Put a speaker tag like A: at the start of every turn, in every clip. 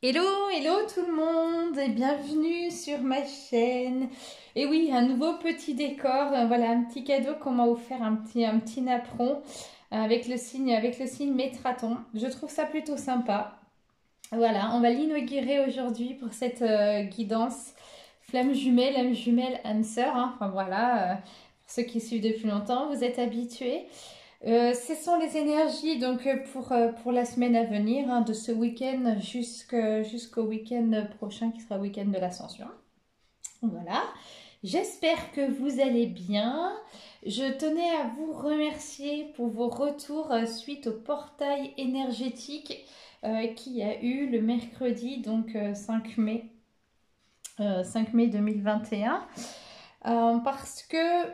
A: Hello, hello tout le monde et bienvenue sur ma chaîne. Et oui, un nouveau petit décor, voilà un petit cadeau qu'on m'a offert, un petit napperon avec le signe Métraton. Je trouve ça plutôt sympa. Voilà, on va l'inaugurer aujourd'hui pour cette guidance flamme jumelle, âme jumelle, âme sœur, hein. Enfin voilà, pour ceux qui suivent depuis longtemps, vous êtes habitués. Ce sont les énergies donc pour la semaine à venir, hein, de ce week-end jusqu'au week-end prochain qui sera le week-end de l'Ascension. Voilà, j'espère que vous allez bien. Je tenais à vous remercier pour vos retours suite au portail énergétique qui a eu le mercredi, donc 5 mai, 5 mai 2021. Parce que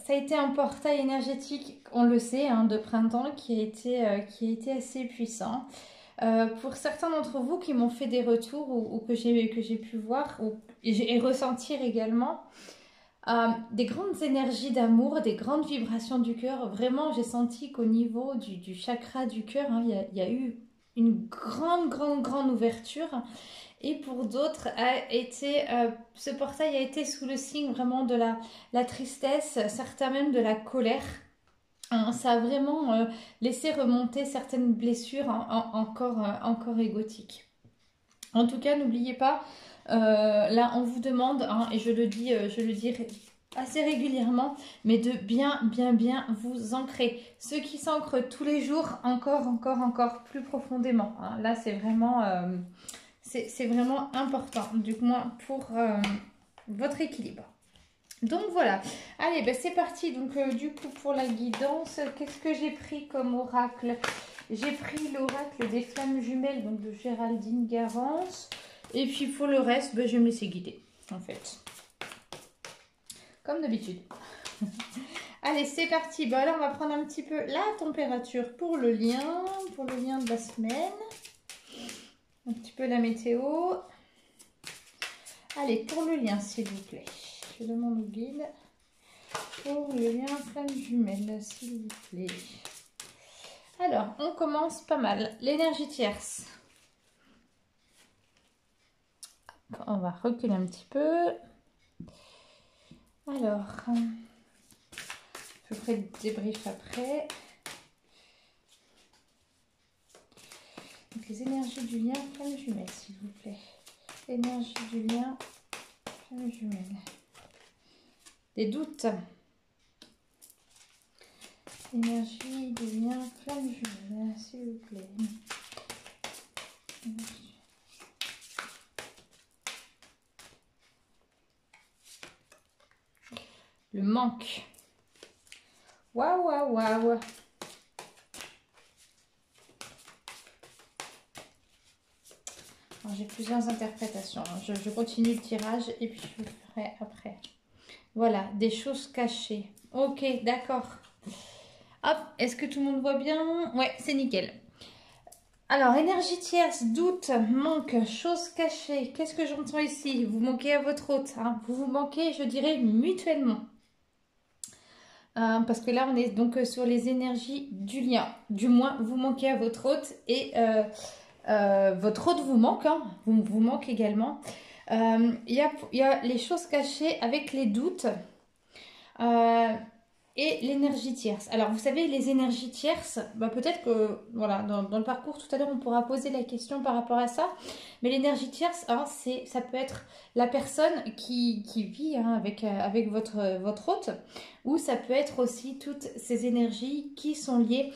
A: ça a été un portail énergétique, on le sait, hein, de printemps qui a été assez puissant. Pour certains d'entre vous qui m'ont fait des retours ou que j'ai pu voir et ressentir également, des grandes énergies d'amour, des grandes vibrations du cœur. Vraiment, j'ai senti qu'au niveau du chakra du cœur, hein, il y a eu une grande ouverture. Et pour d'autres, ce portail a été sous le signe vraiment de la tristesse, certains même de la colère. Hein, ça a vraiment laissé remonter certaines blessures encore égotiques. En tout cas, n'oubliez pas, là on vous demande, hein, et je le dis assez régulièrement, mais de bien vous ancrer. Ceux qui s'ancrent tous les jours, encore plus profondément. Hein. Là, c'est vraiment important, du moins pour votre équilibre. Donc voilà, allez, ben c'est parti. Donc du coup pour la guidance, qu'est-ce que j'ai pris comme oracle? J'ai pris l'oracle des flammes jumelles, donc de Géraldine Garance. Et puis pour le reste, ben, je vais me laisser guider, en fait. Comme d'habitude. Allez, c'est parti. Ben là, on va prendre un petit peu la température pour le lien de la semaine. Un petit peu la météo. Allez, pour le lien, s'il vous plaît. Je demande au guide pour le lien flamme jumelle, s'il vous plaît. Alors, on commence pas mal. L'énergie tierce. On va reculer un petit peu. Alors, je ferai le débrief après. Donc, les énergies du lien flamme jumelle, s'il vous plaît. Énergie du lien flamme jumelle. Des doutes. Énergie du lien flamme jumelle, s'il vous plaît. Le manque. Waouh. J'ai plusieurs interprétations. Je continue le tirage et puis je le ferai après. Voilà, des choses cachées. Ok, d'accord. Hop, est-ce que tout le monde voit bien? Ouais, c'est nickel. Alors, énergie tierce, doute, manque, choses cachées. Qu'est-ce que j'entends ici? Vous manquez à votre hôte. Hein. Vous manquez, je dirais, mutuellement. Parce que là, on est donc sur les énergies du lien. Du moins, vous manquez à votre hôte et votre hôte vous manque. Hein. Vous manque également. Il y a les choses cachées avec les doutes. Et l'énergie tierce. Alors, vous savez, les énergies tierces, bah, peut-être que, voilà, dans le parcours, tout à l'heure, on pourra poser la question par rapport à ça. Mais l'énergie tierce, hein, ça peut être la personne qui vit hein, avec votre hôte. Ou ça peut être aussi toutes ces énergies qui sont liées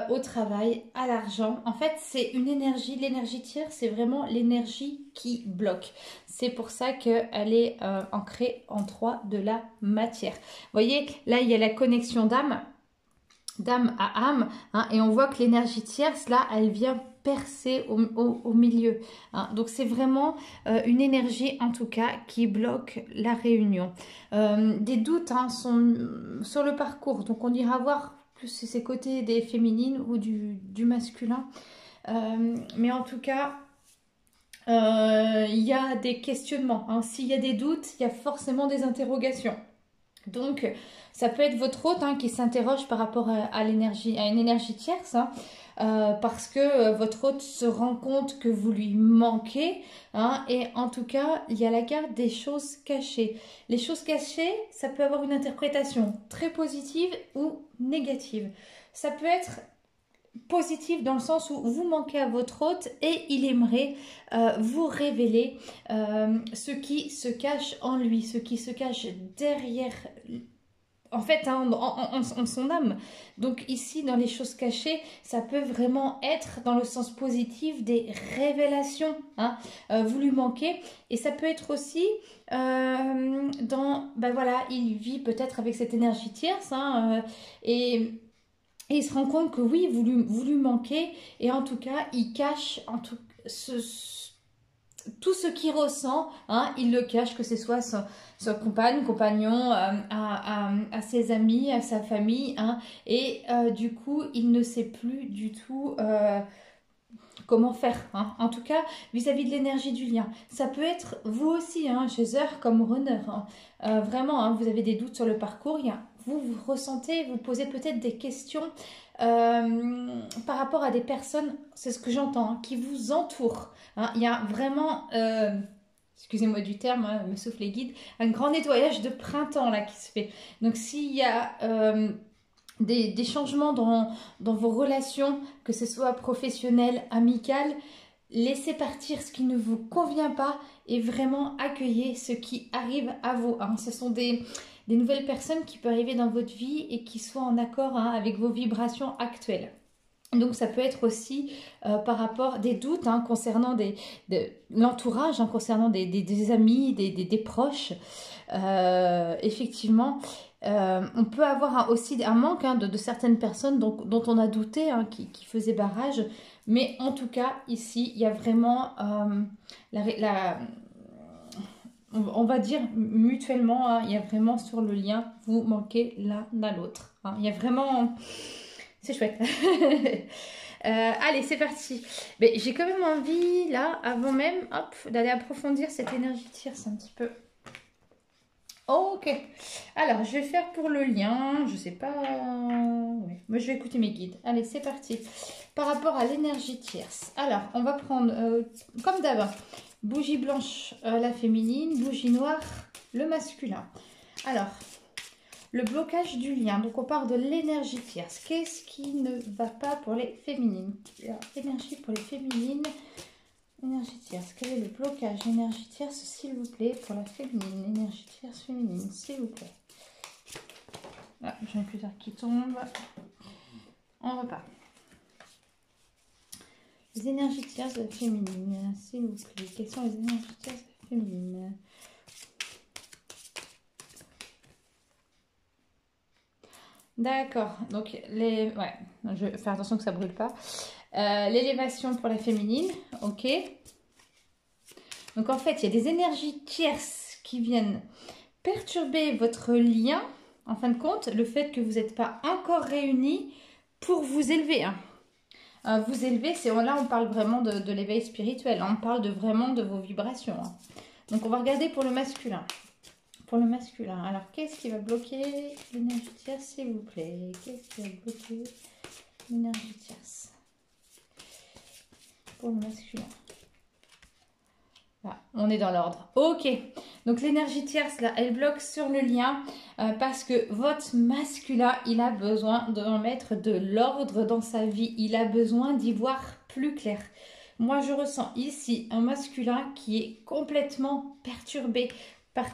A: au travail, à l'argent. En fait, c'est une énergie, l'énergie tierce, c'est vraiment l'énergie qui bloque. C'est pour ça qu'elle est ancrée en 3 de la matière. Vous voyez, là, il y a la connexion d'âme à âme. Hein, et on voit que l'énergie tierce, là, elle vient percer au milieu. Hein. Donc, c'est vraiment une énergie, en tout cas, qui bloque la réunion. Des doutes hein, sont sur le parcours. Donc, on ira voir plus ces côtés des féminines ou du masculin. Mais en tout cas... il y a des questionnements. Hein. S'il y a des doutes, il y a forcément des interrogations. Donc, ça peut être votre hôte hein, qui s'interroge par rapport à une énergie tierce. Hein. parce que votre hôte se rend compte que vous lui manquez, hein, et en tout cas, il y a la carte des choses cachées. Les choses cachées, ça peut avoir une interprétation très positive ou négative. Ça peut être positif dans le sens où vous manquez à votre hôte et il aimerait vous révéler ce qui se cache en lui, ce qui se cache derrière, en fait, hein, en son âme. Donc ici, dans les choses cachées, ça peut vraiment être dans le sens positif des révélations, hein, vous lui manquez. Et ça peut être aussi ben voilà, il vit peut-être avec cette énergie tierce, hein, et il se rend compte que oui, vous lui manquez, et en tout cas, il cache tout ce qu'il ressent, hein, il le cache, que ce soit son compagnon, à ses amis, à sa famille, hein, et du coup, il ne sait plus du tout comment faire, hein. En tout cas, vis-à-vis de l'énergie du lien. Ça peut être vous aussi, hein, chez Heure comme runner, hein. Vraiment, hein, vous avez des doutes sur le parcours, vous ressentez, vous posez peut-être des questions par rapport à des personnes, c'est ce que j'entends, hein, qui vous entourent, hein. Il y a vraiment, excusez-moi du terme, hein, me souffle les guides, un grand nettoyage de printemps là qui se fait. Donc s'il y a des changements dans vos relations, que ce soit professionnelles, amicales, laissez partir ce qui ne vous convient pas et vraiment accueillez ce qui arrive à vous, hein. Ce sont des nouvelles personnes qui peuvent arriver dans votre vie et qui soient en accord, hein, avec vos vibrations actuelles. Donc ça peut être aussi par rapport à des doutes, hein, concernant l'entourage, hein, concernant des amis, des proches. Effectivement, on peut avoir aussi un manque, hein, de certaines personnes dont on a douté, hein, qui faisaient barrage. Mais en tout cas, ici, il y a vraiment on va dire mutuellement, hein, il y a vraiment sur le lien, vous manquez l'un à l'autre, hein. Il y a vraiment... C'est chouette. Allez, c'est parti. Mais j'ai quand même envie, là, avant même, hop, d'aller approfondir cette énergie tierce un petit peu. Ok. Alors, je vais faire pour le lien. Je sais pas. Ouais. Moi, je vais écouter mes guides. Allez, c'est parti. Par rapport à l'énergie tierce. Alors, on va prendre, comme d'hab, bougie blanche, la féminine, bougie noire, le masculin. Alors, le blocage du lien. Donc, on part de l'énergie tierce. Qu'est-ce qui ne va pas pour les féminines? Alors, énergie pour les féminines. Énergie tierce. Quel est le blocage? Énergie tierce, s'il vous plaît, pour la féminine. Énergie tierce féminine, s'il vous plaît. Ah, j'ai un curseur qui tombe. On repart. Les énergies tierces de la féminine, s'il vous plaît. Quelles sont les énergies tierces de la féminine? D'accord, donc ouais, je vais faire attention que ça ne brûle pas. L'élévation pour la féminine, ok. Donc en fait, il y a des énergies tierces qui viennent perturber votre lien. En fin de compte, le fait que vous n'êtes pas encore réunis pour vous élever, hein. Vous élever, là on parle vraiment de l'éveil spirituel, hein. On parle vraiment de vos vibrations, hein. Donc on va regarder pour le masculin. Pour le masculin, alors qu'est-ce qui va bloquer l'énergie tierce, s'il vous plaît? Qu'est-ce qui va bloquer l'énergie tierce pour le masculin? Là, on est dans l'ordre. Ok, donc l'énergie tierce, là, elle bloque sur le lien parce que votre masculin, il a besoin de mettre de l'ordre dans sa vie. Il a besoin d'y voir plus clair. Moi, je ressens ici un masculin qui est complètement perturbé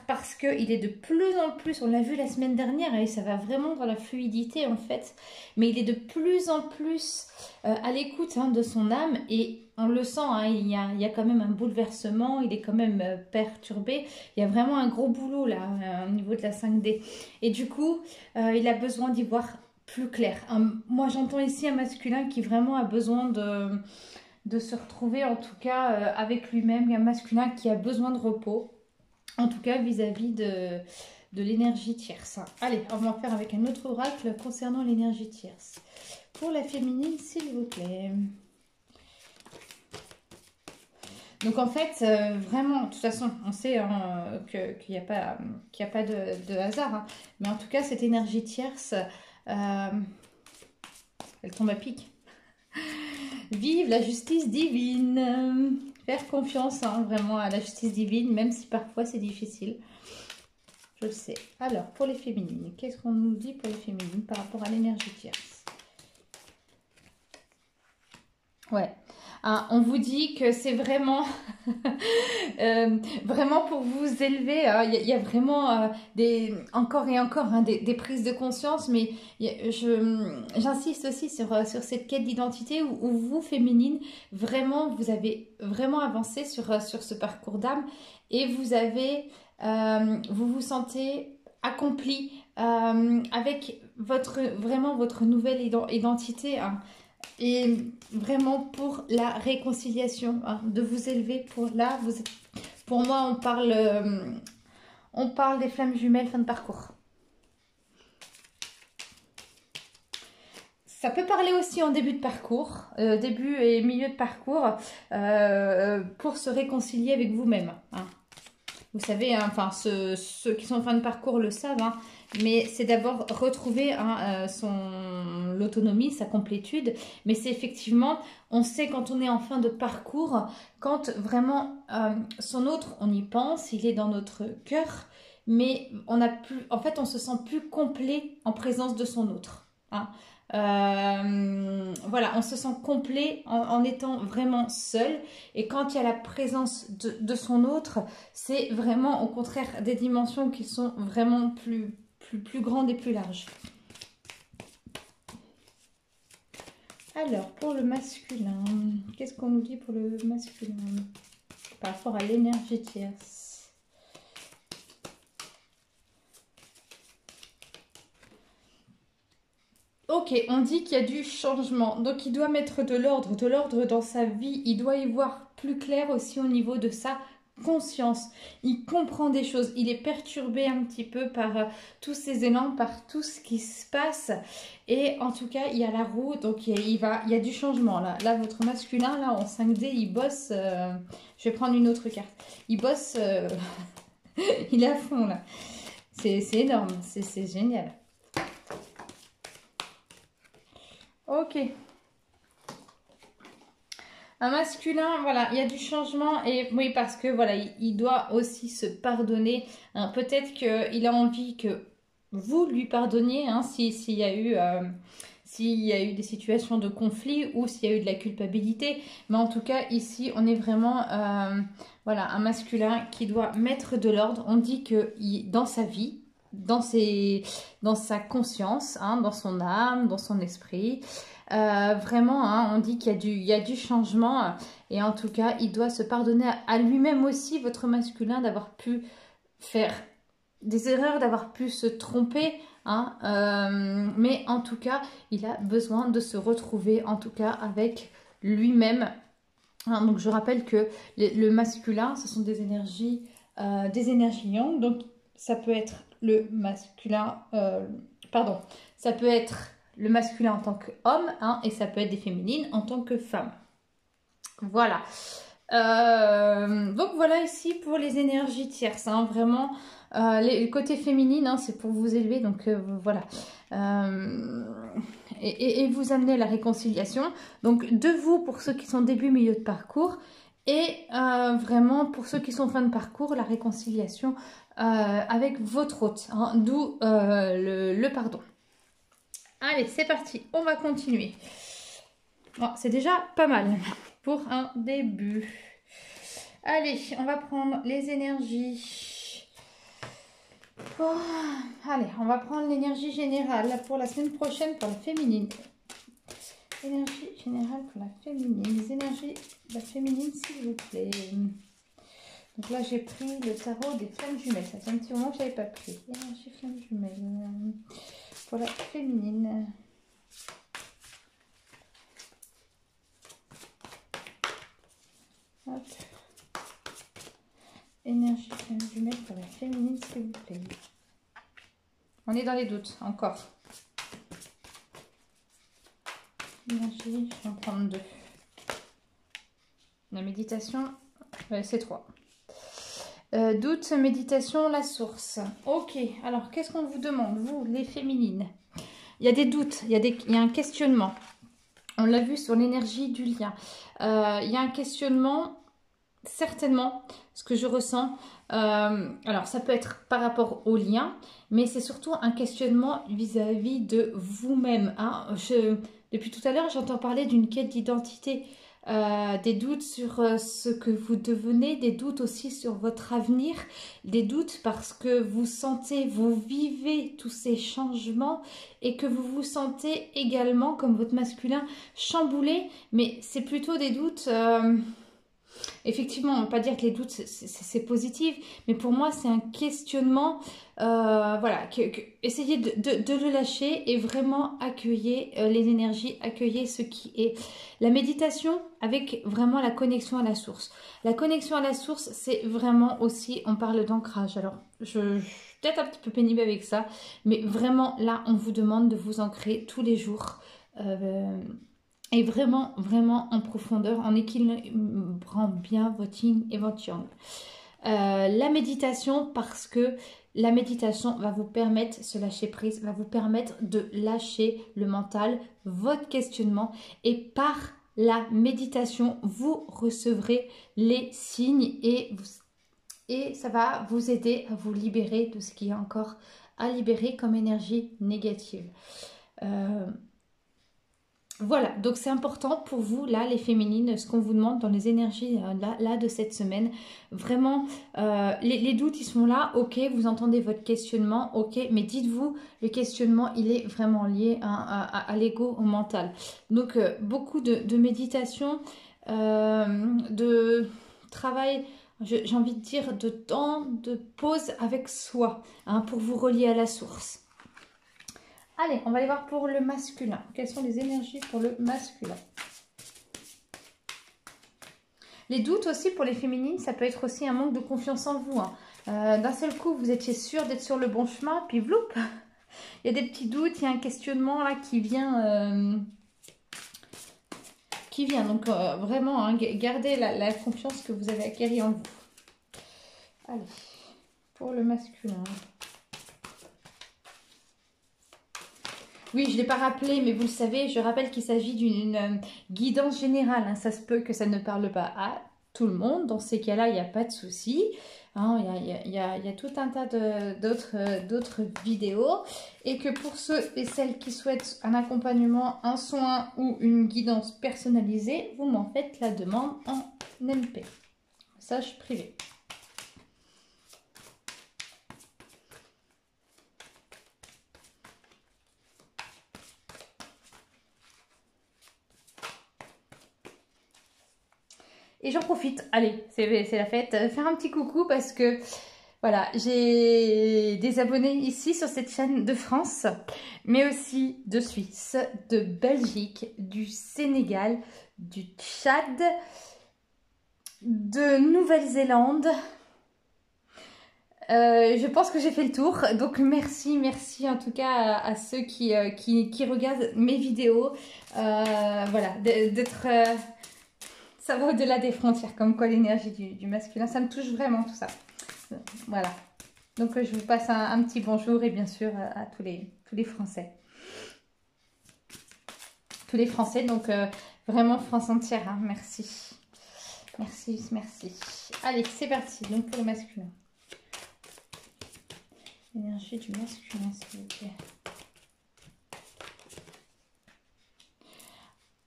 A: parce qu'il est de plus en plus, on l'a vu la semaine dernière, et ça va vraiment dans la fluidité en fait, mais il est de plus en plus à l'écoute, hein, de son âme, et on le sent, hein, il y a quand même un bouleversement, il est quand même perturbé, il y a vraiment un gros boulot là au niveau de la 5D, et du coup il a besoin d'y voir plus clair. Moi j'entends ici un masculin qui vraiment a besoin de se retrouver, en tout cas avec lui-même, un masculin qui a besoin de repos, en tout cas vis-à-vis de l'énergie tierce. Allez, on va en faire avec un autre oracle concernant l'énergie tierce. Pour la féminine, s'il vous plaît. Donc en fait, vraiment, de toute façon, on sait, hein, qu'il n'y a pas de hasard, hein. Mais en tout cas, cette énergie tierce, elle tombe à pic. Vive la justice divine. Faire confiance hein, vraiment à la justice divine, même si parfois c'est difficile. Je le sais. Alors, pour les féminines, qu'est-ce qu'on nous dit pour les féminines par rapport à l'énergie tierce? Ouais. Hein, on vous dit que c'est vraiment, vraiment pour vous élever. Hein, y a vraiment encore et encore hein, des prises de conscience, mais j'insiste aussi sur cette quête d'identité où vous, féminine, vraiment, vous avez vraiment avancé sur ce parcours d'âme et vous vous sentez accompli avec vraiment votre nouvelle identité. Hein. Et vraiment pour la réconciliation, hein, de vous élever pour là. Pour moi, on parle des flammes jumelles fin de parcours. Ça peut parler aussi en début de parcours, début et milieu de parcours, pour se réconcilier avec vous-même. Hein. Vous savez, hein, enfin ceux qui sont en fin de parcours le savent, hein, mais c'est d'abord retrouver hein, l'autonomie, sa complétude. Mais c'est effectivement, on sait quand on est en fin de parcours, quand vraiment son autre, on y pense, il est dans notre cœur, mais en fait, on se sent plus complet en présence de son autre. Hein. Voilà, on se sent complet en étant vraiment seul, et quand il y a la présence de son autre, c'est vraiment au contraire des dimensions qui sont vraiment plus grandes et plus larges. Alors pour le masculin, qu'est-ce qu'on nous dit pour le masculin par rapport à l'énergie tierce? Ok, on dit qu'il y a du changement, donc il doit mettre de l'ordre dans sa vie, il doit y voir plus clair aussi au niveau de sa conscience. Il comprend des choses, il est perturbé un petit peu par tous ces élans, par tout ce qui se passe, et en tout cas il y a la roue, donc il y a du changement là. Là votre masculin là en 5D il bosse, je vais prendre une autre carte, il bosse, il est à fond là, c'est énorme, c'est génial. Ok. Un masculin, voilà, il y a du changement et oui, parce que voilà, il doit aussi se pardonner. Hein, peut-être qu'il a envie que vous lui pardonniez hein, s'il y a eu des situations de conflit ou s'il y a eu de la culpabilité. Mais en tout cas, ici, on est vraiment voilà, un masculin qui doit mettre de l'ordre. On dit que dans sa vie, dans sa conscience, hein, dans son âme, dans son esprit. Vraiment, hein, on dit qu'il y a du changement et en tout cas, il doit se pardonner à lui-même aussi, votre masculin, d'avoir pu faire des erreurs, d'avoir pu se tromper. Hein, mais en tout cas, il a besoin de se retrouver, en tout cas, avec lui-même. Hein, donc, je rappelle que le masculin, ce sont des énergies yang. Donc, ça peut être le masculin, ça peut être le masculin en tant qu'homme, hein, et ça peut être des féminines en tant que femmes. Voilà. Donc voilà ici pour les énergies tierces, hein, vraiment, le côté féminine, hein, c'est pour vous élever, donc voilà. Et vous amener à la réconciliation. Donc de vous pour ceux qui sont début, milieu de parcours, et vraiment pour ceux qui sont fin de parcours, la réconciliation avec votre hôte, hein, d'où le pardon. Allez, c'est parti, on va continuer. Bon, c'est déjà pas mal pour un début. Allez, on va prendre les énergies. Oh, allez, on va prendre l'énergie générale pour la semaine prochaine pour la féminine. Énergie générale pour la féminine. Les énergies de la féminine, s'il vous plaît. Donc là, j'ai pris le tarot des flammes jumelles. Ça fait un petit moment que je n'avais pas pris. Énergie flammes jumelles. Pour la féminine. Hop. Énergie flammes jumelles pour la féminine, s'il vous plaît. On est dans les doutes, encore. Énergie, je vais en prendre 2. La méditation, c'est 3. Doute, méditation, la source. Ok, alors qu'est-ce qu'on vous demande, vous, les féminines? Il y a des doutes, il y a un questionnement. On l'a vu sur l'énergie du lien. Il y a un questionnement, certainement, ce que je ressens. Alors, ça peut être par rapport au lien, mais c'est surtout un questionnement vis-à-vis de vous-même. Hein. Depuis tout à l'heure, j'entends parler d'une quête d'identité. Des doutes sur ce que vous devenez, des doutes aussi sur votre avenir, des doutes parce que vous sentez, vous vivez tous ces changements et que vous vous sentez également, comme votre masculin, chamboulé, mais c'est plutôt des doutes... Effectivement, on ne va pas dire que les doutes, c'est positif, mais pour moi, c'est un questionnement. Voilà, essayez de le lâcher et vraiment accueillir les énergies, accueillir ce qui est. La méditation avec vraiment la connexion à la source. La connexion à la source, c'est vraiment aussi, on parle d'ancrage. Alors, je suis peut-être un petit peu pénible avec ça, mais vraiment, là, on vous demande de vous ancrer tous les jours. Et vraiment, vraiment en profondeur, en équilibrant bien votre yin et votre yang. La méditation, parce que la méditation va vous permettre, ce lâcher prise, va vous permettre de lâcher le mental, votre questionnement. Et par la méditation, vous recevrez les signes et ça va vous aider à vous libérer de ce qui est encore à libérer comme énergie négative. Voilà, donc c'est important pour vous, là, les féminines, ce qu'on vous demande dans les énergies là de cette semaine. Vraiment, les doutes, ils sont là, ok, vous entendez votre questionnement, ok, mais dites-vous, le questionnement, il est vraiment lié à l'ego, au mental. Donc, beaucoup de méditation, de travail, j'ai envie de dire, de temps, de pause avec soi, hein, pour vous relier à la source. Allez, on va aller voir pour le masculin. Quelles sont les énergies pour le masculin? Les doutes aussi pour les féminines, ça peut être aussi un manque de confiance en vous. Hein. D'un seul coup, vous étiez sûr d'être sur le bon chemin, puis vloup, il y a des petits doutes, il y a un questionnement là qui vient. Donc vraiment, hein, gardez la confiance que vous avez acquérie en vous. Allez, pour le masculin. Oui, je ne l'ai pas rappelé, mais vous le savez, je rappelle qu'il s'agit d'une guidance générale. Hein. Ça se peut que ça ne parle pas à tout le monde. Dans ces cas-là, il n'y a pas de souci. Hein, il y a tout un tas d'autres vidéos. Et que pour ceux et celles qui souhaitent un accompagnement, un soin ou une guidance personnalisée, vous m'en faites la demande en MP. Message privé. Et j'en profite, allez, c'est la fête, faire un petit coucou parce que voilà, j'ai des abonnés ici sur cette chaîne de France, mais aussi de Suisse, de Belgique, du Sénégal, du Tchad, de Nouvelle-Zélande. Je pense que j'ai fait le tour, donc merci en tout cas à ceux qui regardent mes vidéos. Voilà, d'être... ça va au-delà des frontières, comme quoi l'énergie du masculin, ça me touche vraiment tout ça. Voilà. Donc je vous passe un petit bonjour et bien sûr à tous les Français. Tous les Français, donc vraiment France entière, hein, merci. Merci. Allez, c'est parti, donc pour le masculin. L'énergie du masculin, s'il vous plaît.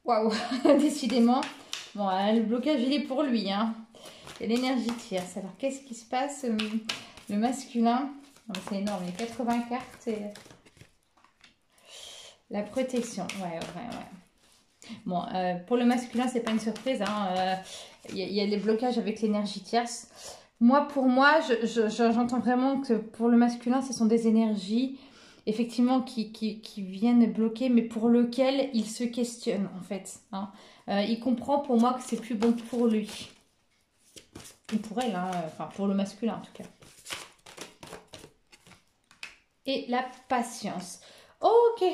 A: Waouh, décidément. Bon, le blocage, il est pour lui. Hein. Et l'énergie tierce. Alors, qu'est-ce qui se passe? Le masculin, c'est énorme, il y a 80 cartes. Et... la protection, ouais. Bon, pour le masculin, c'est pas une surprise. Hein. Y a les blocages avec l'énergie tierce. Pour moi, j'entends vraiment que pour le masculin, ce sont des énergies, effectivement, qui viennent bloquer, mais pour lequel il se questionne, en fait. Hein. Il comprend pour moi que c'est plus bon pour lui. Ou pour elle, hein, enfin pour le masculin en tout cas. Et la patience. Ok.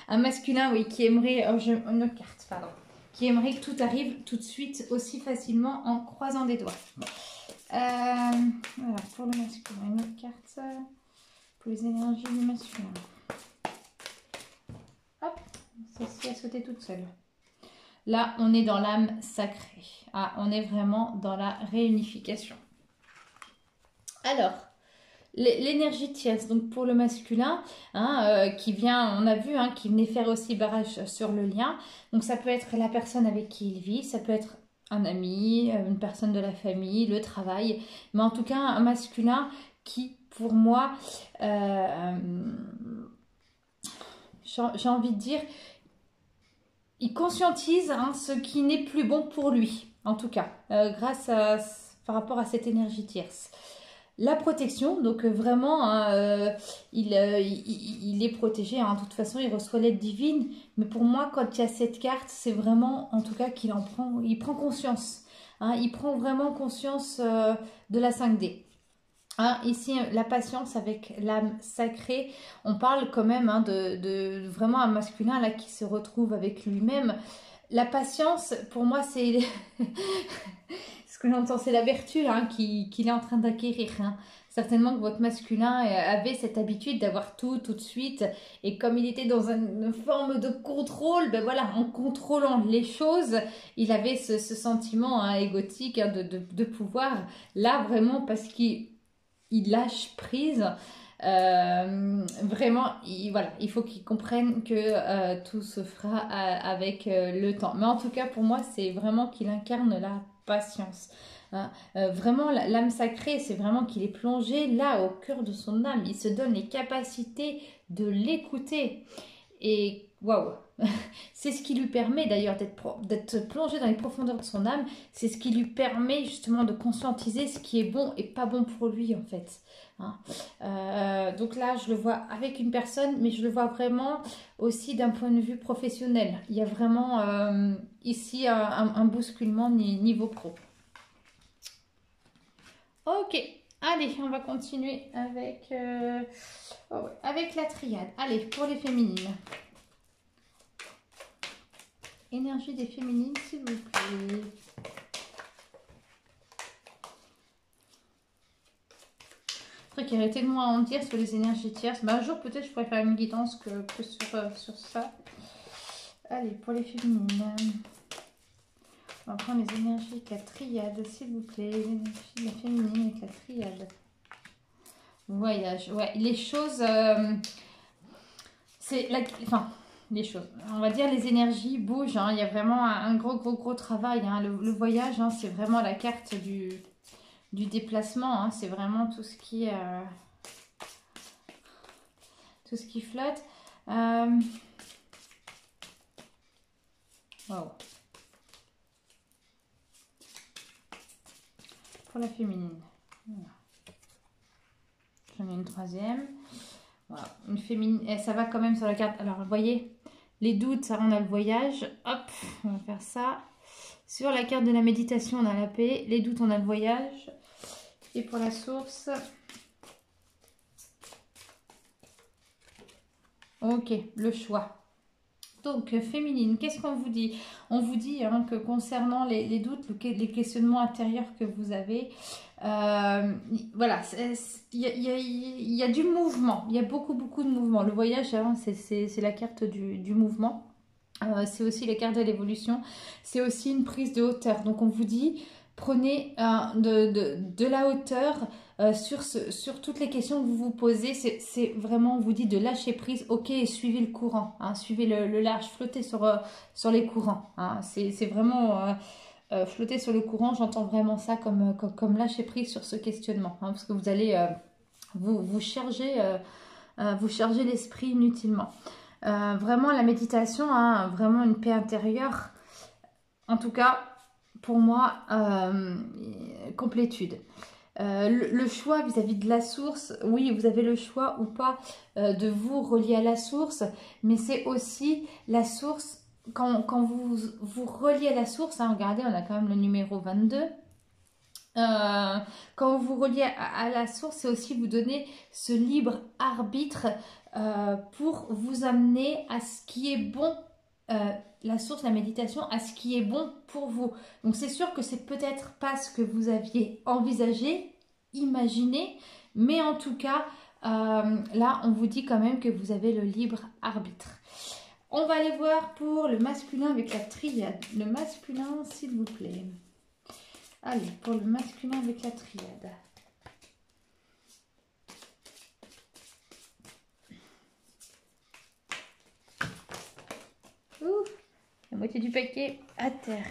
A: Un masculin, oui, qui aimerait... Oh, une autre carte, pardon. Qui aimerait que tout arrive tout de suite aussi facilement en croisant des doigts. Voilà, pour le masculin, une autre carte pour les énergies du masculin. Hop, Celle-ci a sauté toute seule. Là, on est dans l'âme sacrée. Ah, on est vraiment dans la réunification. Alors, l'énergie tierce, donc pour le masculin, hein, qui vient, on a vu, hein, qui venait faire aussi barrage sur le lien. Donc ça peut être la personne avec qui il vit, ça peut être un ami, une personne de la famille, le travail. Mais en tout cas, un masculin qui, pour moi, j'ai envie de dire, il conscientise ce qui n'est plus bon pour lui, en tout cas, par rapport à cette énergie tierce. La protection, donc vraiment, il est protégé, de toute façon, il reçoit l'aide divine. Mais pour moi, quand il y a cette carte, c'est vraiment, en tout cas, il prend conscience. Il prend vraiment conscience de la 5D. Ici, la patience avec l'âme sacrée, on parle quand même de vraiment un masculin là qui se retrouve avec lui-même. La patience, pour moi, c'est ce que j'entends, c'est la vertu qu'il est en train d'acquérir. Certainement que votre masculin avait cette habitude d'avoir tout de suite, et comme il était dans une forme de contrôle, ben voilà, en contrôlant les choses, il avait ce sentiment égotique de pouvoir. Là, vraiment, parce qu'il lâche prise. Vraiment, il faut qu'ils comprennent que tout se fera avec le temps. Mais en tout cas, pour moi, c'est vraiment qu'il incarne la patience. Vraiment, l'âme sacrée, c'est vraiment qu'il est plongé là au cœur de son âme. Il se donne les capacités de l'écouter. Et waouh, c'est ce qui lui permet d'ailleurs d'être plongé dans les profondeurs de son âme. C'est ce qui lui permet justement de conscientiser ce qui est bon et pas bon pour lui en fait. Donc là, je le vois avec une personne, mais je le vois vraiment aussi d'un point de vue professionnel. Il y a vraiment ici un bousculement niveau pro. Ok, allez, on va continuer avec, avec la triade. Allez, pour les féminines. Énergie des féminines, s'il vous plaît. Truc qui aurait tellement à en dire sur les énergies tierces. Un jour, peut-être, je pourrais faire une guidance que sur ça. Allez, pour les féminines. On va prendre les énergies avec la triade, s'il vous plaît. Les énergies de la féminine avec la triade. Voyage, ouais. Les choses... les choses. On va dire les énergies bougent. Il y a vraiment un gros travail. Le voyage, c'est vraiment la carte du déplacement. C'est vraiment tout ce qui flotte. Wow. Pour la féminine. Voilà. J'en ai une troisième. Voilà. Une féminine. Et ça va quand même sur la carte. Alors, vous voyez, les doutes, ça, on a le voyage. Hop, on va faire ça. Sur la carte de la méditation, on a la paix. Les doutes, on a le voyage. Et pour la source... Ok, le choix. Donc, féminine, qu'est-ce qu'on vous dit? On vous dit que concernant les doutes, les questionnements intérieurs que vous avez, voilà, il y a du mouvement, il y a beaucoup de mouvement. Le voyage, c'est la carte du mouvement. C'est aussi la carte de l'évolution. C'est aussi une prise de hauteur. Donc, on vous dit, prenez de la hauteur sur toutes les questions que vous vous posez. C'est vraiment, on vous dit de lâcher prise. Ok, suivez le courant. Suivez le large. Flottez sur les courants. C'est vraiment flotter sur le courant. J'entends vraiment ça comme lâcher prise sur ce questionnement. Parce que vous allez vous charger l'esprit inutilement. Vraiment, la méditation, vraiment une paix intérieure. En tout cas, pour moi, complétude. Le choix vis-à-vis de la source, oui, vous avez le choix ou pas de vous relier à la source, mais c'est aussi la source, quand vous vous reliez à la source, regardez, on a quand même le numéro 22, quand vous vous reliez à la source, c'est aussi vous donner ce libre arbitre pour vous amener à ce qui est bon, la source, la méditation, à ce qui est bon pour vous. Donc c'est sûr que c'est peut-être pas ce que vous aviez envisagé, imaginé, mais en tout cas, là on vous dit quand même que vous avez le libre arbitre. On va aller voir pour le masculin avec la triade. Le masculin, s'il vous plaît. Allez, pour le masculin avec la triade. Ouh, la moitié du paquet à terre.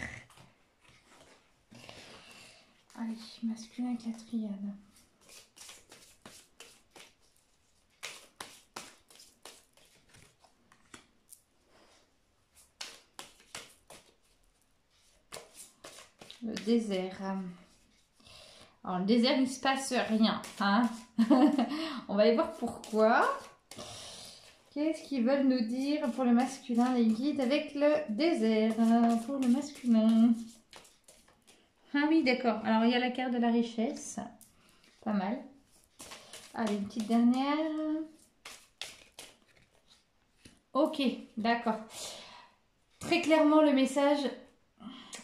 A: Allez, masculin avec la triade. Le désert. Alors, le désert, il ne se passe rien. Hein. On va aller voir pourquoi. Qu'est-ce qu'ils veulent nous dire pour le masculin, les guides, avec le désert pour le masculin. Ah oui, d'accord. Alors, il y a la carte de la richesse. Pas mal. Allez, une petite dernière. Ok, d'accord. Très clairement, le message,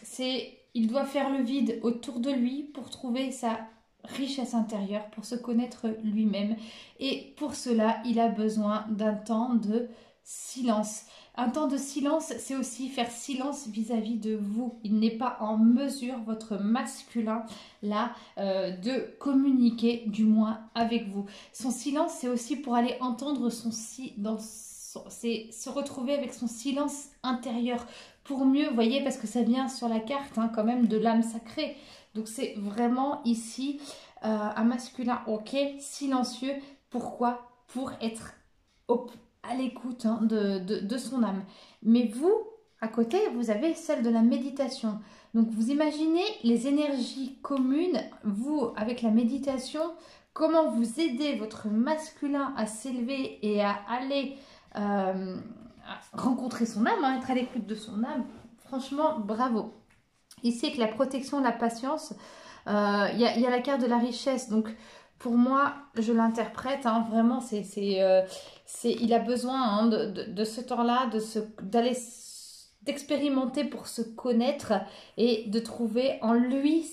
A: c'est il doit faire le vide autour de lui pour trouver sa richesse intérieure, pour se connaître lui-même. Et pour cela, il a besoin d'un temps de silence. Un temps de silence, c'est aussi faire silence vis-à-vis de vous. Il n'est pas en mesure, votre masculin, là, de communiquer, du moins, avec vous. Son silence, c'est aussi pour aller entendre c'est se retrouver avec son silence intérieur pour mieux, vous voyez, parce que ça vient sur la carte hein, quand même de l'âme sacrée. Donc c'est vraiment ici un masculin, ok, silencieux. Pourquoi? Pour être à l'écoute hein, de son âme. Mais vous, à côté, vous avez celle de la méditation. Donc vous imaginez les énergies communes, vous, avec la méditation, comment vous aidez votre masculin à s'élever et à aller rencontrer son âme, hein, être à l'écoute de son âme. Franchement, bravo. Ici, avec la protection, la patience, il y a la carte de la richesse. Donc, pour moi, je l'interprète, hein, vraiment, il a besoin hein, de ce temps-là, d'expérimenter pour se connaître et de trouver en lui,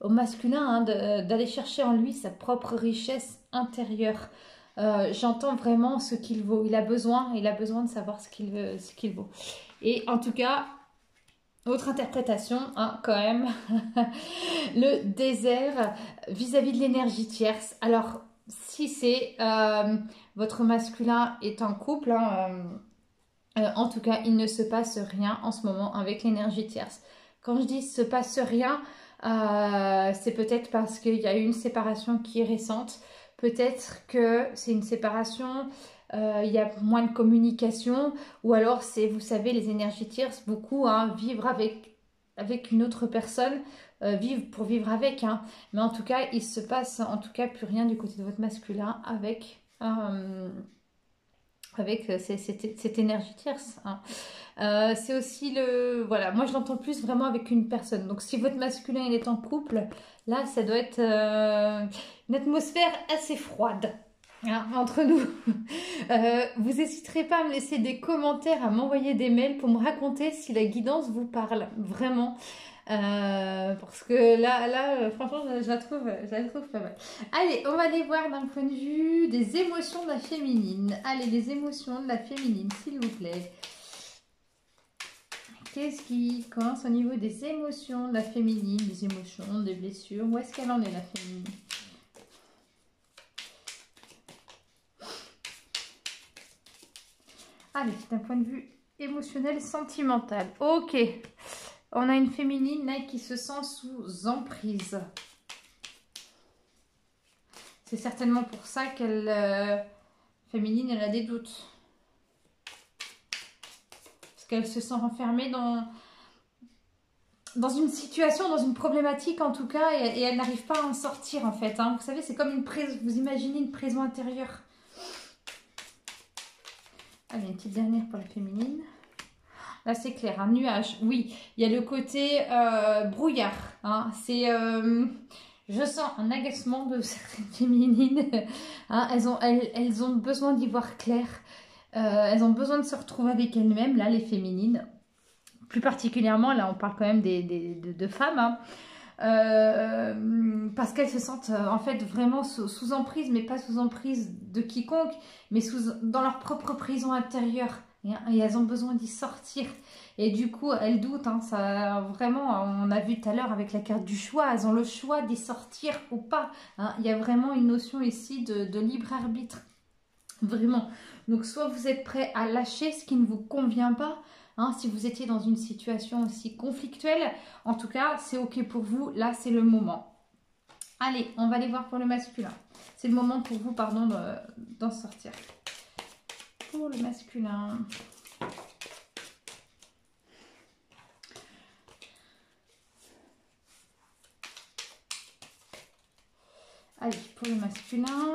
A: au masculin, hein, d'aller chercher en lui sa propre richesse intérieure. J'entends vraiment ce qu'il vaut. Il a besoin de savoir ce qu'il vaut. Et en tout cas, autre interprétation, hein, quand même, le désert vis-à-vis de l'énergie tierce. Alors, si c'est votre masculin est en couple, hein, en tout cas, il ne se passe rien en ce moment avec l'énergie tierce. Quand je dis se passe rien, c'est peut-être parce qu'il y a eu une séparation qui est récente. Peut-être que c'est une séparation, il y a moins de communication, ou alors c'est, vous savez, les énergies tierces, beaucoup, hein, vivre avec une autre personne, vivre pour vivre avec. Hein. Mais en tout cas, il se passe en tout cas plus rien du côté de votre masculin avec cette énergie tierce. Hein. C'est aussi voilà, moi je l'entends plus vraiment avec une personne. Donc si votre masculin il est en couple, là ça doit être une atmosphère assez froide hein, entre nous. Vous n'hésiterez pas à me laisser des commentaires, à m'envoyer des mails pour me raconter si la guidance vous parle vraiment. Parce que là franchement je la trouve pas mal. Allez, on va aller voir d'un point de vue des émotions de la féminine. Allez, les émotions de la féminine s'il vous plaît. Qu'est-ce qui commence au niveau des émotions de la féminine, des émotions, des blessures? Où est-ce qu'elle en est la féminine? Allez, d'un point de vue émotionnel, sentimental. Ok. On a une féminine là qui se sent sous emprise. C'est certainement pour ça qu'elle, féminine, elle a des doutes. Parce qu'elle se sent renfermée dans une situation, dans une problématique en tout cas, et elle n'arrive pas à en sortir en fait. Hein. Vous savez, c'est comme une prison, vous imaginez une prison intérieure. Allez, une petite dernière pour la féminine. Là, c'est clair, un nuage. Oui, il y a le côté brouillard. Hein. C'est, je sens un agacement de certaines féminines. Hein. Elles ont besoin d'y voir clair. Elles ont besoin de se retrouver avec elles-mêmes, là, les féminines. Plus particulièrement, là, on parle quand même de femmes. Hein. Parce qu'elles se sentent en fait vraiment sous emprise, mais pas sous emprise de quiconque, mais dans leur propre prison intérieure. et elles ont besoin d'y sortir. Et du coup, elles doutent, hein, ça, vraiment, on a vu tout à l'heure avec la carte du choix, elles ont le choix d'y sortir ou pas. Hein. Il y a vraiment une notion ici de libre arbitre, vraiment. Donc, soit vous êtes prêt à lâcher ce qui ne vous convient pas, hein, si vous étiez dans une situation aussi conflictuelle, en tout cas, c'est OK pour vous, là, c'est le moment. Allez, on va aller voir pour le masculin. C'est le moment pour vous, pardon, d'en sortir. Pour le masculin... Allez, pour le masculin.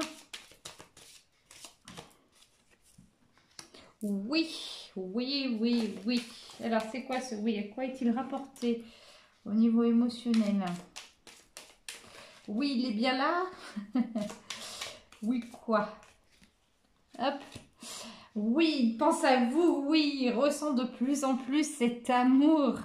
A: Oui, oui, oui, oui. Alors, c'est quoi ce oui? À quoi est-il rapporté au niveau émotionnel? Oui, il est bien là. Oui, quoi? Hop. Oui, il pense à vous, oui, il ressent de plus en plus cet amour.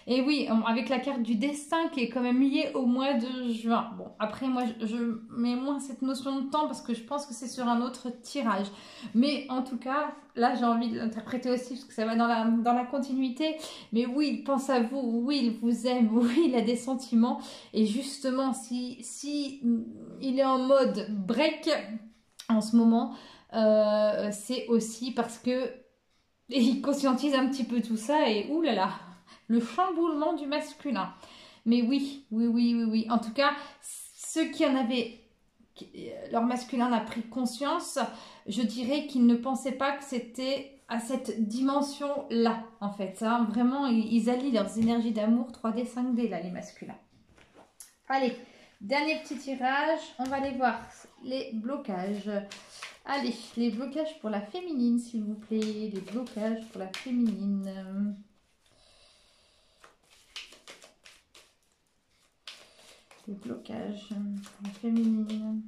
A: Et oui, avec la carte du destin qui est quand même liée au mois de juin. Bon, après, moi, je mets moins cette notion de temps parce que je pense que c'est sur un autre tirage. Mais en tout cas, là, j'ai envie de l'interpréter aussi parce que ça va dans la continuité. Mais oui, il pense à vous, oui, il vous aime, oui, il a des sentiments. Et justement, si il est en mode break en ce moment, c'est aussi parce que il conscientise un petit peu tout ça et oulala, le chamboulement du masculin. Mais oui, oui, oui, oui, oui. En tout cas, ceux qui en avaient, leur masculin a pris conscience, je dirais qu'ils ne pensaient pas que c'était à cette dimension-là, en fait. Hein. Vraiment, ils allient leurs énergies d'amour 3D, 5D, là, les masculins. Allez, dernier petit tirage. On va aller voir les blocages. Allez, les blocages pour la féminine, s'il vous plaît. Les blocages pour la féminine. Les blocages pour la féminine.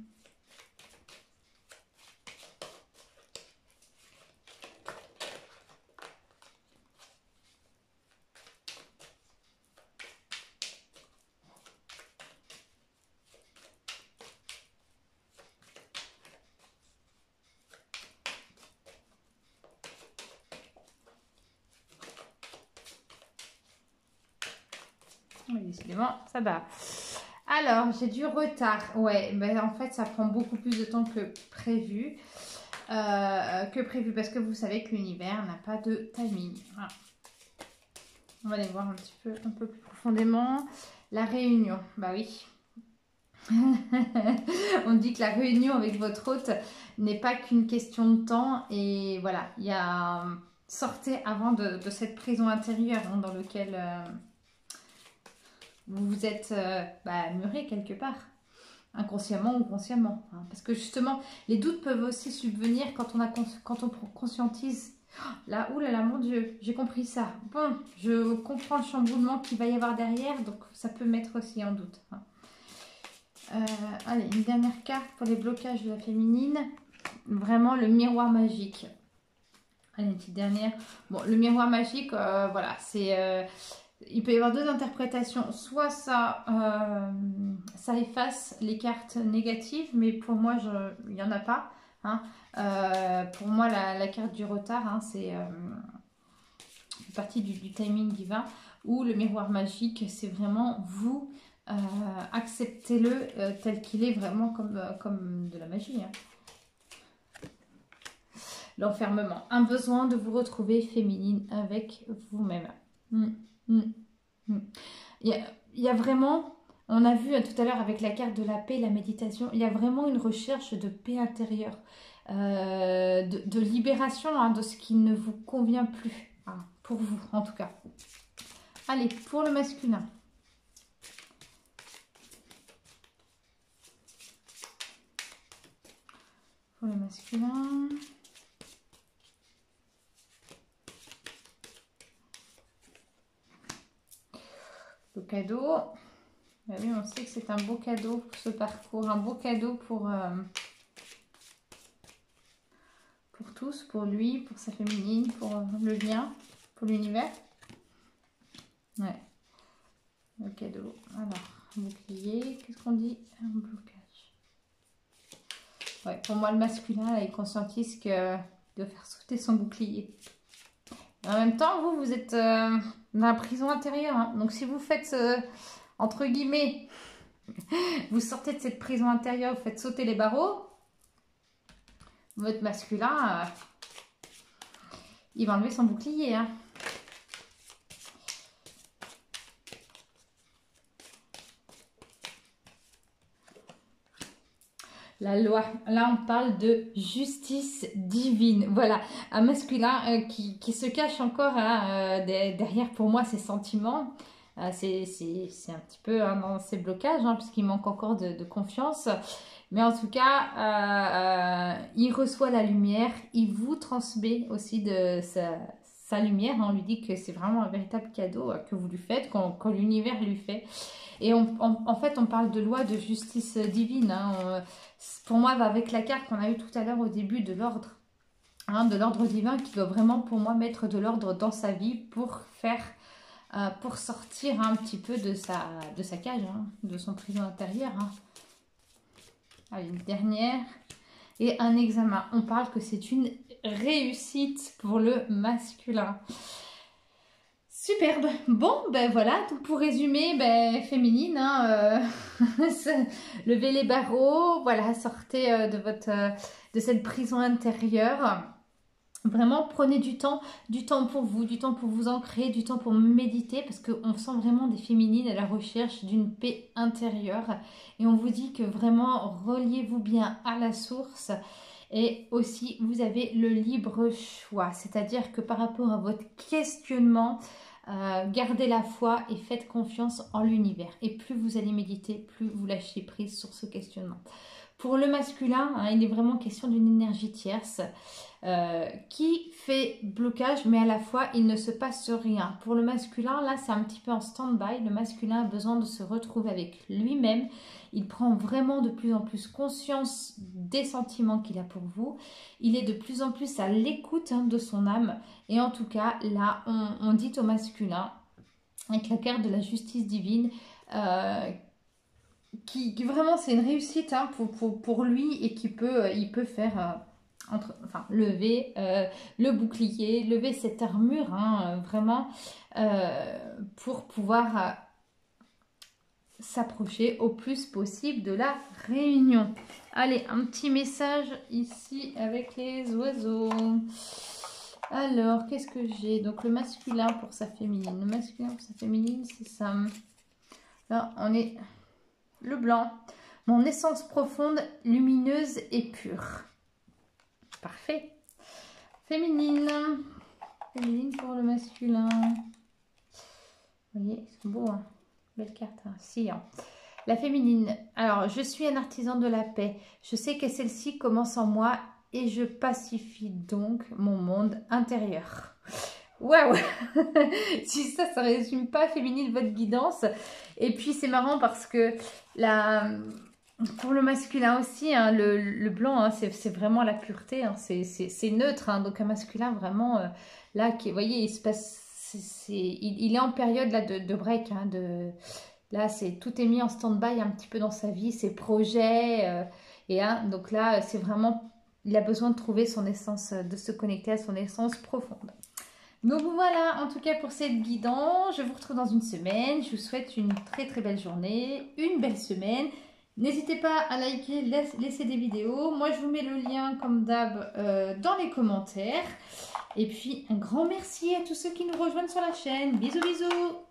A: Oui, décidément, ça va. Alors, j'ai du retard. Ouais, ben en fait, ça prend beaucoup plus de temps que prévu. Parce que vous savez que l'univers n'a pas de timing. Voilà. On va aller voir un peu plus profondément. La réunion, bah oui. On dit que la réunion avec votre hôte n'est pas qu'une question de temps. Et voilà, il y a... Sortez avant de cette prison intérieure hein, dans laquelle... vous vous êtes muré quelque part, inconsciemment ou consciemment. Hein, parce que justement, les doutes peuvent aussi subvenir quand on conscientise. Là, oulala, mon Dieu, j'ai compris ça. Bon, je comprends le chamboulement qu'il va y avoir derrière, donc ça peut mettre aussi en doute. Hein. Allez, une dernière carte pour les blocages de la féminine. Vraiment, le miroir magique. Allez, une petite dernière. Bon, le miroir magique, voilà, c'est... il peut y avoir deux interprétations. Soit ça efface les cartes négatives, mais pour moi, il n'y en a pas. Hein. Pour moi, la carte du retard, hein, c'est partie du timing divin. Ou le miroir magique, c'est vraiment vous, acceptez-le tel qu'il est, vraiment comme de la magie. Hein. L'enfermement. Un besoin de vous retrouver féminine avec vous-même. Il y a vraiment, on a vu tout à l'heure avec la carte de la paix, la méditation, il y a vraiment une recherche de paix intérieure, de libération hein, de ce qui ne vous convient plus, hein, pour vous en tout cas. Allez, pour le masculin. Pour le masculin... Le cadeau, ben oui, on sait que c'est un beau cadeau pour ce parcours, un beau cadeau pour tous, pour lui, pour sa féminine, pour le lien, pour l'univers. Ouais, le cadeau. Alors, bouclier, qu'est-ce qu'on dit? Un blocage. Ouais, pour moi, le masculin, là, il conscientise que de faire sauter son bouclier. En même temps, vous êtes dans la prison intérieure. Hein. Donc, si vous faites, entre guillemets, vous sortez de cette prison intérieure, vous faites sauter les barreaux, votre masculin, il va enlever son bouclier. Hein. La loi, là on parle de justice divine. Voilà, un masculin qui se cache encore hein, derrière pour moi ses sentiments. C'est un petit peu hein, dans ses blocages, hein, puisqu'il manque encore de confiance. Mais en tout cas, il reçoit la lumière, il vous transmet aussi de sa lumière. Hein. On lui dit que c'est vraiment un véritable cadeau que vous lui faites, que l'univers lui fait. Et en fait, on parle de loi de justice divine. Hein. Pour moi, va avec la carte qu'on a eue tout à l'heure au début de l'ordre. Hein, de l'ordre divin qui doit vraiment, pour moi, mettre de l'ordre dans sa vie pour faire... pour sortir un petit peu de sa cage, hein, de son prison intérieure. Hein. Allez, une dernière. Et un examen. On parle que c'est une réussite pour le masculin. Superbe. Bon, ben voilà, tout pour résumer, ben, féminine, hein, levez les barreaux, voilà, sortez de cette prison intérieure. Vraiment, prenez du temps pour vous ancrer, du temps pour méditer, parce qu'on sent vraiment des féminines à la recherche d'une paix intérieure. Et on vous dit que vraiment, reliez-vous bien à la source. Et aussi, vous avez le libre choix, c'est-à-dire que par rapport à votre questionnement, gardez la foi et faites confiance en l'univers. Et plus vous allez méditer, plus vous lâchez prise sur ce questionnement. Pour le masculin, hein, il est vraiment question d'une énergie tierce qui fait blocage, mais à la fois, il ne se passe rien. Pour le masculin, là, c'est un petit peu en stand-by. Le masculin a besoin de se retrouver avec lui-même. Il prend vraiment de plus en plus conscience des sentiments qu'il a pour vous. Il est de plus en plus à l'écoute hein, de son âme. Et en tout cas, là, on dit au masculin, avec la carte de la justice divine, qui vraiment c'est une réussite hein, pour lui et il peut faire lever le bouclier, lever cette armure hein, vraiment pour pouvoir s'approcher au plus possible de la réunion. Allez, un petit message ici avec les oiseaux. Alors, qu'est-ce que j'ai? Donc, le masculin pour sa féminine. Le masculin pour sa féminine, c'est ça. Là, on est... Le blanc, mon essence profonde, lumineuse et pure. Parfait. Féminine. Féminine pour le masculin. Vous voyez, c'est beau, hein. Belle carte, hein. Si, hein. La féminine. Alors, je suis un artisan de la paix. Je sais que celle-ci commence en moi et je pacifie donc mon monde intérieur. Waouh. Si ça résume pas féminine votre guidance. Et puis c'est marrant parce que pour le masculin aussi, hein, le blanc, hein, c'est vraiment la pureté, hein, c'est neutre. Hein, donc un masculin vraiment, là, vous voyez, il se passe, il est en période là, de break. Hein, là, tout est mis en stand-by un petit peu dans sa vie, ses projets. Donc là, c'est vraiment, il a besoin de trouver son essence, de se connecter à son essence profonde. Donc voilà, en tout cas pour cette guidance, je vous retrouve dans une semaine. Je vous souhaite une très très belle journée, une belle semaine. N'hésitez pas à liker, laisser des vidéos. Moi, je vous mets le lien comme d'hab dans les commentaires. Et puis, un grand merci à tous ceux qui nous rejoignent sur la chaîne. Bisous, bisous!